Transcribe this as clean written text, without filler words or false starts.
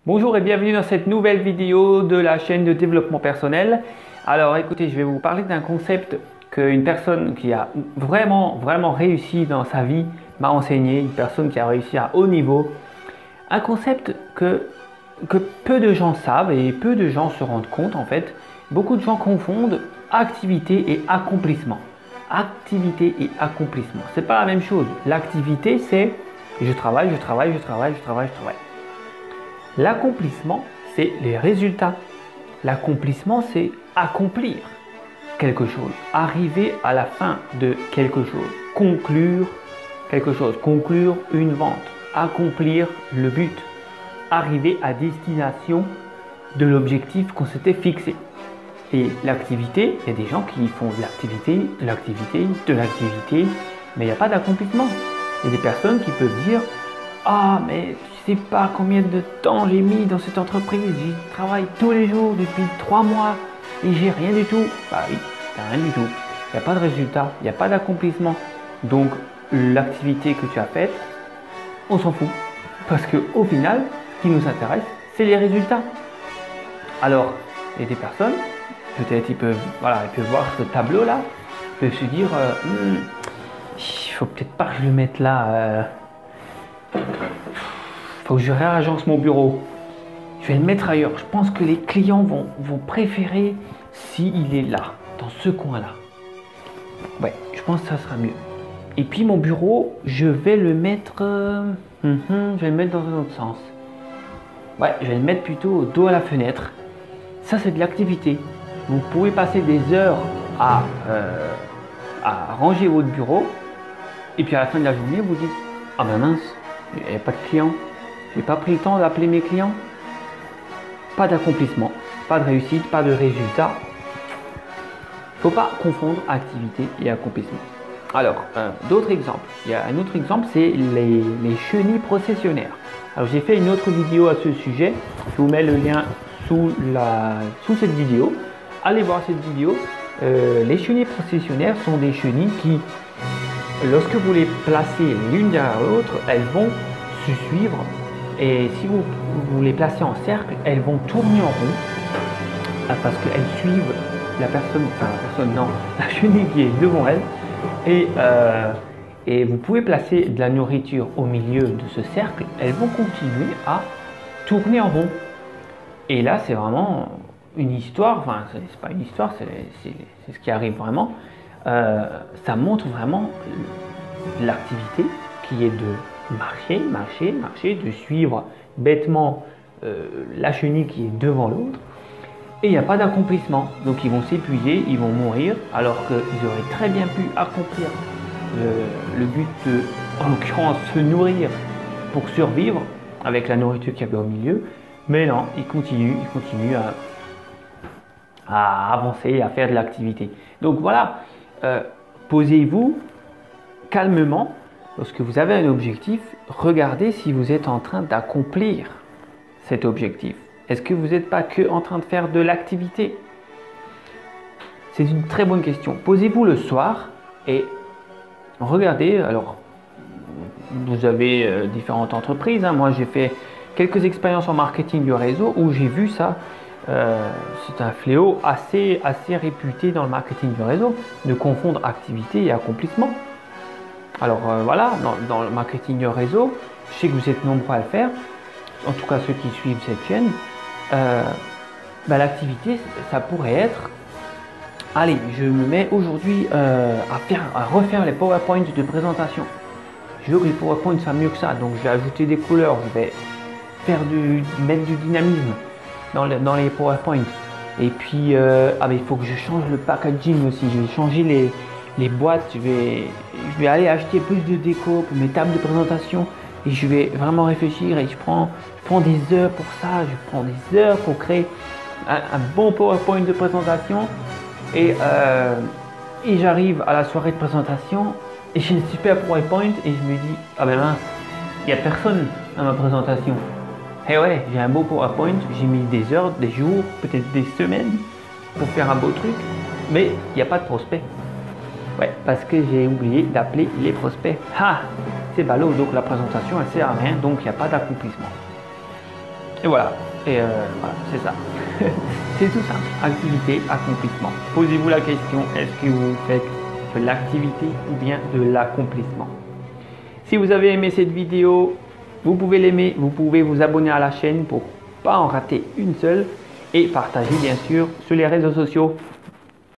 Bonjour et bienvenue dans cette nouvelle vidéo de la chaîne de développement personnel. Alors écoutez, je vais vous parler d'un concept qu'une personne qui a vraiment réussi dans sa vie m'a enseigné, une personne qui a réussi à haut niveau. Un concept que peu de gens savent et peu de gens se rendent compte en fait. Beaucoup de gens confondent activité et accomplissement. Activité et accomplissement, c'est pas la même chose. L'activité c'est je travaille. L'accomplissement, c'est les résultats. L'accomplissement, c'est accomplir quelque chose, arriver à la fin de quelque chose, conclure quelque chose, conclure une vente, accomplir le but, arriver à destination de l'objectif qu'on s'était fixé. Et l'activité, il y a des gens qui font de l'activité, mais il n'y a pas d'accomplissement. Il y a des personnes qui peuvent dire « Ah, mais tu sais pas combien de temps j'ai mis dans cette entreprise, j'y travaille tous les jours depuis 3 mois et j'ai rien du tout. » Bah oui, t'as rien du tout. Il n'y a pas de résultat, il n'y a pas d'accomplissement. Donc l'activité que tu as faite, on s'en fout. Parce qu'au final, ce qui nous intéresse, c'est les résultats. Alors, il y a des personnes, peut-être ils peuvent voir ce tableau-là, ils peuvent se dire il faut peut-être pas que je le mette là. Faut que je réagence mon bureau. Je vais le mettre ailleurs. Je pense que les clients vont préférer s'il est là, dans ce coin-là. Ouais, je pense que ça sera mieux. Et puis mon bureau, je vais le mettre, je vais le mettre dans un autre sens. Ouais, je vais le mettre plutôt au dos à la fenêtre. Ça, c'est de l'activité. Vous pouvez passer des heures à ranger votre bureau. Et puis à la fin de la journée, vous dites « Ah ben mince, il n'y a pas de clients. J'ai pas pris le temps d'appeler mes clients. » Pas d'accomplissement, pas de réussite, pas de résultat. Il ne faut pas confondre activité et accomplissement. Alors, d'autres exemples. Il y a un autre exemple, c'est les chenilles processionnaires. Alors j'ai fait une autre vidéo à ce sujet. Je vous mets le lien sous cette vidéo. Allez voir cette vidéo. Les chenilles processionnaires sont des chenilles qui, lorsque vous les placez l'une derrière l'autre, elles vont se suivre. Et si vous les placez en cercle, elles vont tourner en rond parce qu'elles suivent la chenille qui est devant elles. Et vous pouvez placer de la nourriture au milieu de ce cercle, elles vont continuer à tourner en rond. Et là, c'est vraiment une histoire, enfin, c'est pas une histoire, c'est ce qui arrive vraiment. Ça montre vraiment l'activité qui est de marcher, de suivre bêtement la chenille qui est devant l'autre. Et il n'y a pas d'accomplissement. Donc ils vont s'épuiser, ils vont mourir, alors qu'ils auraient très bien pu accomplir le but de, en l'occurrence, se nourrir pour survivre avec la nourriture qu'il y avait au milieu. Mais non, ils continuent à avancer, à faire de l'activité. Donc voilà, posez-vous calmement. Lorsque vous avez un objectif, regardez si vous êtes en train d'accomplir cet objectif. Est-ce que vous n'êtes pas que en train de faire de l'activité? C'est une très bonne question. Posez-vous le soir et regardez. Alors, vous avez différentes entreprises. Moi, j'ai fait quelques expériences en marketing du réseau où j'ai vu ça. C'est un fléau assez réputé dans le marketing du réseau de confondre activité et accomplissement. Alors voilà, dans le marketing du réseau, je sais que vous êtes nombreux à le faire, en tout cas ceux qui suivent cette chaîne. L'activité, ça pourrait être, allez, je me mets aujourd'hui à refaire les PowerPoint de présentation. Je veux que les PowerPoint soient mieux que ça, donc je vais ajouter des couleurs, je vais mettre du dynamisme dans les PowerPoint. Et puis, il faut que je change le packaging aussi, je vais changer les boîtes, je vais aller acheter plus de déco pour mes tables de présentation et je vais vraiment réfléchir et je prends des heures pour ça, je prends des heures pour créer un bon PowerPoint de présentation et j'arrive à la soirée de présentation et j'ai un super PowerPoint et je me dis ah ben mince, il n'y a personne à ma présentation. Et ouais, j'ai un beau PowerPoint, j'ai mis des heures, des jours, peut-être des semaines pour faire un beau truc, mais il n'y a pas de prospect. Ouais, parce que j'ai oublié d'appeler les prospects. Ah, c'est ballot, donc la présentation elle sert à rien, donc il n'y a pas d'accomplissement. Et voilà. Et voilà, c'est ça. C'est tout simple. Activité, accomplissement. Posez-vous la question, est-ce que vous faites de l'activité ou bien de l'accomplissement? Si vous avez aimé cette vidéo, vous pouvez l'aimer, vous pouvez vous abonner à la chaîne pour ne pas en rater une seule et partager bien sûr sur les réseaux sociaux.